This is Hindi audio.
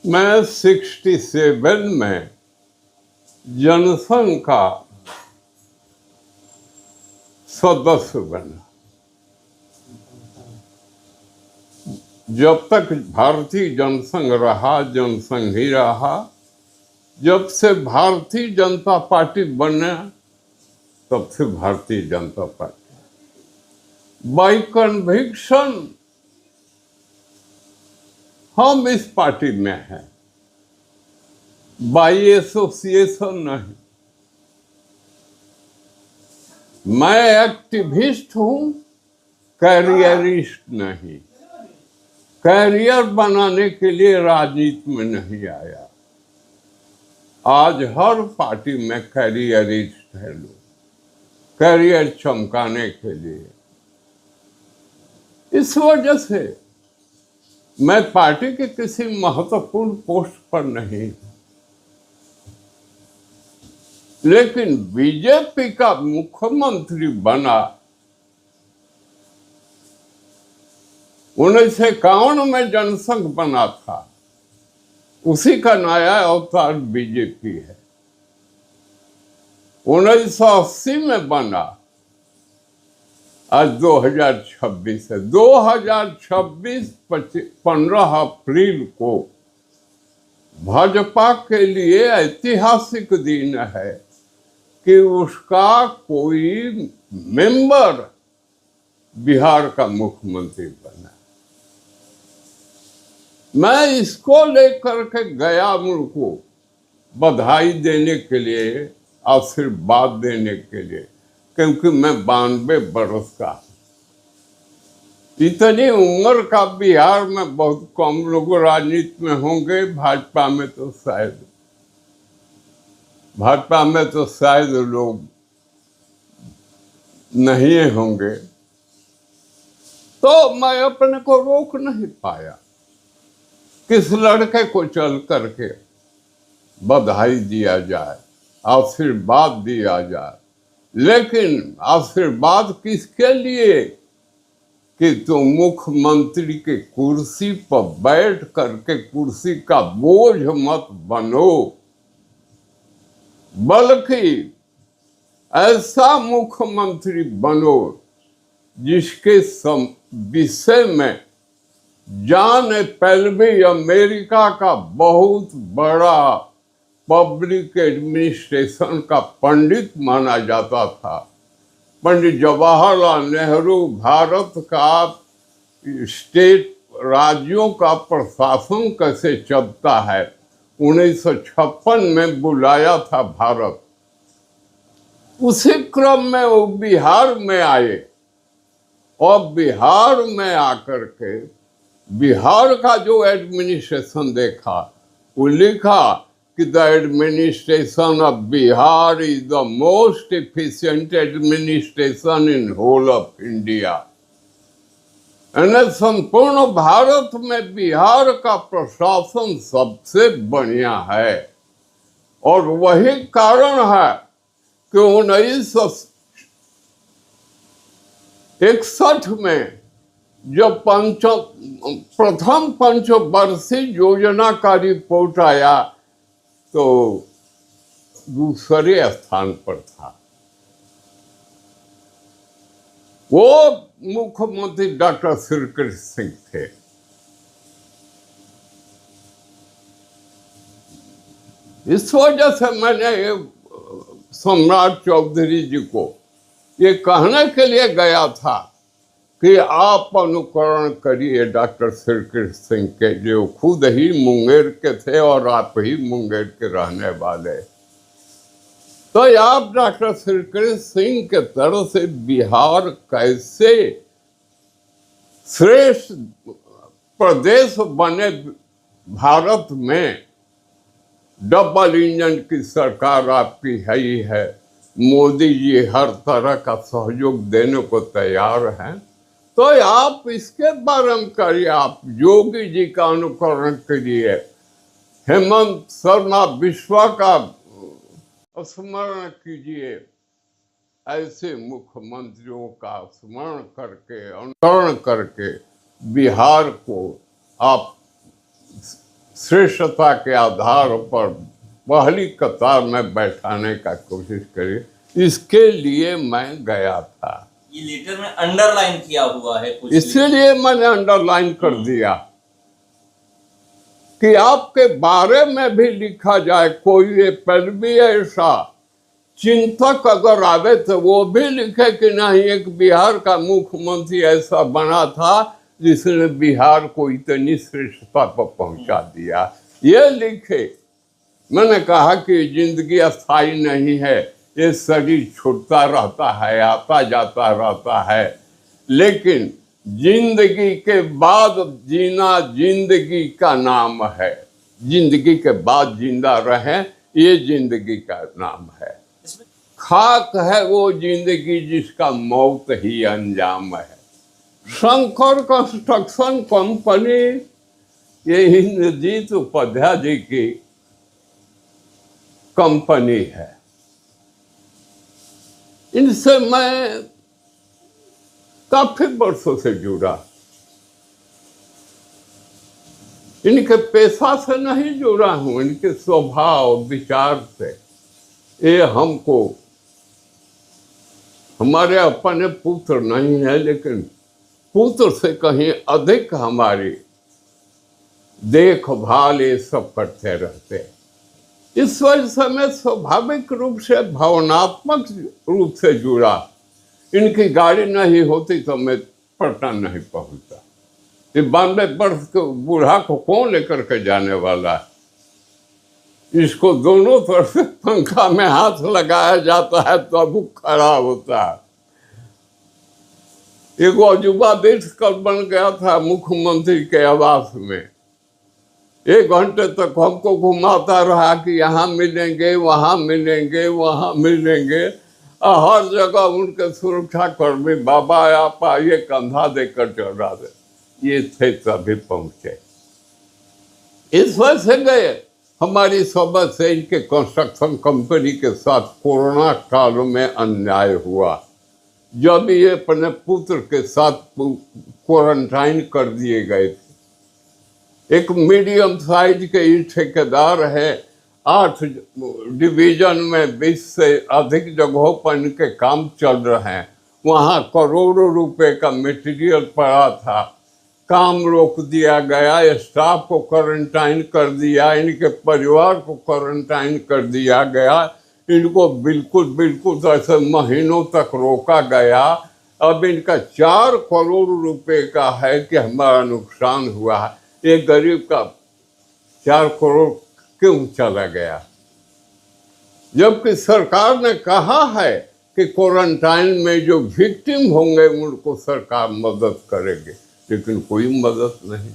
मैं 67 में जनसंघ का सदस्य बना। जब तक भारतीय जनसंघ रहा, जनसंघ ही रहा। जब से भारतीय जनता पार्टी बना, तब से Bharatiya Janata party. By conviction हम इस पार्टी में हैं, बाई एसोसिएशन नहीं। मैं एक्टिविस्ट हूं, कैरियरिस्ट नहीं। कैरियर बनाने के लिए राजनीति में नहीं आया। आज हर पार्टी में कैरियरिस्ट है लोग, कैरियर चमकाने के लिए। इस वजह से मैं पार्टी के किसी महत्वपूर्ण पोस्ट पर नहीं, लेकिन बीजेपी का मुख्यमंत्री बना। 1951 में जनसंघ बना था, उसी का नया अवतार बीजेपी है। 1980 में बना, आज 2026 है। 2026 15 अप्रैल को भाजपा के लिए ऐतिहासिक दिन है कि उसका कोई मेंबर बिहार का मुख्यमंत्री बना। मैं इसको लेकर के गया उनको बधाई देने के लिए, आशीर्वाद देने के लिए, क्योंकि मैं 92 बरस का हूं। इतनी उम्र का बिहार में बहुत कम लोग राजनीति में होंगे। भाजपा में तो शायद लोग नहीं होंगे। तो मैं अपने को रोक नहीं पाया। किस लड़के को चल करके बधाई दिया जाए, आशीर्वाद दिया जाए, लेकिन आशीर्वाद किसके लिए कि तुम मुख्यमंत्री के कुर्सी पर बैठ करके कुर्सी का बोझ मत बनो, बल्कि ऐसा मुख्यमंत्री बनो जिसके विषय में जॉन पेल्बी अमेरिका का बहुत बड़ा पब्लिक एडमिनिस्ट्रेशन का पंडित माना जाता था। पंडित जवाहरलाल नेहरू भारत का स्टेट राज्यों का प्रशासन कैसे चलता है 1956 में बुलाया था भारत। उसी क्रम में वो बिहार में आए और बिहार में आकर के बिहार का जो एडमिनिस्ट्रेशन देखा, वो लिखा कि the administration of Bihar is the most efficient administration in whole of India. संपूर्ण भारत में बिहार का प्रशासन सबसे बढ़िया है। और वही कारण है कि 1961 में जब प्रथम पंचवर्षीय योजना का रिपोर्ट आया तो दूसरे स्थान पर था। वो मुख्यमंत्री डॉक्टर श्रीकृष्ण सिंह थे। इस वजह से मैंने सम्राट चौधरी जी को ये कहने के लिए गया था कि आप अनुकरण करिए डॉक्टर श्रीकृष्ण सिंह के, जो खुद ही मुंगेर के थे और आप ही मुंगेर के रहने वाले। तो आप डॉक्टर श्रीकृष्ण सिंह के तरह से बिहार कैसे श्रेष्ठ प्रदेश बने भारत में। डबल इंजन की सरकार आपकी है ही है। मोदी जी हर तरह का सहयोग देने को तैयार हैं। तो आप इसके बारे में करिए। आप योगी जी का अनुकरण करिए, हेमंत शर्मा बिश्वा का स्मरण कीजिए। ऐसे मुख्यमंत्रियों का स्मरण करके, अनुकरण करके बिहार को आप श्रेष्ठता के आधार पर पहली कतार में बैठाने का कोशिश करी। इसके लिए मैं गया था। ये लेटर में अंडरलाइन किया हुआ है कुछ, इसलिए मैंने अंडरलाइन कर दिया कि आपके बारे में भी लिखा जाए। कोई पल भी ऐसा चिंतक अगर आवे तो वो भी लिखे कि नहीं, एक बिहार का मुख्यमंत्री ऐसा बना था जिसने बिहार को इतनी श्रेष्ठता पर पहुंचा दिया, ये लिखे। मैंने कहा कि जिंदगी अस्थाई नहीं है, ये शरीर छूटता रहता है, आता जाता रहता है, लेकिन जिंदगी के बाद जीना जिंदगी का नाम है। जिंदगी के बाद जिंदा रहे, ये जिंदगी का नाम है। खाक है वो जिंदगी जिसका मौत ही अंजाम है। शंकर कंस्ट्रक्शन कंपनी, ये इंद्रजीत उपाध्याय जी की कंपनी है। इनसे मैं काफी वर्षों से जुड़ा। इनके पेशा से नहीं जुड़ा हूं, इनके स्वभाव विचार से। ये हमको, हमारे अपने पुत्र नहीं है, लेकिन पुत्र से कहीं अधिक हमारी देखभाल ये सब करते रहते। इस वजह से मैं स्वाभाविक रूप से भावनात्मक रूप से जुड़ा। इनकी गाड़ी नहीं होती तो मैं पटना नहीं पहुंचता। ये 92 वर्ष के बूढ़ा को कौन लेकर के जाने वाला है? इसको दोनों तरफ से पंखा में हाथ लगाया जाता है तब खड़ा होता है। एक अजूबा देश कल बन गया था मुख्यमंत्री के आवास में। 1 घंटे तक हमको घुमाता रहा कि यहाँ मिलेंगे, वहाँ मिलेंगे, वहाँ मिलेंगे। हर जगह उनके सुरक्षा कर्मी बाबा आप आइए कंधा देकर चल रहा थे। ये थे तभी पहुंचे। इस वजह से गए। हमारी समझ से इनके कंस्ट्रक्शन कंपनी के साथ कोरोना काल में अन्याय हुआ। जब ये अपने पुत्र के साथ क्वारंटाइन कर दिए गए थे। एक मीडियम साइज के ये ठेकेदार है, 8 डिवीजन में 20 से अधिक जगहों पर इनके काम चल रहे हैं। वहाँ करोड़ों रुपए का मटेरियल पड़ा था, काम रोक दिया गया, स्टाफ को क्वारंटाइन कर दिया, इनके परिवार को क्वारंटाइन कर दिया गया। इनको बिल्कुल ऐसे महीनों तक रोका गया। अब इनका 4 करोड़ रुपए का है कि हमारा नुकसान हुआ है। ये गरीब का 4 करोड़ क्यों चला गया? जबकि सरकार ने कहा है कि क्वारंटाइन में जो विक्टिम होंगे उनको सरकार मदद करेगी, लेकिन कोई मदद नहीं।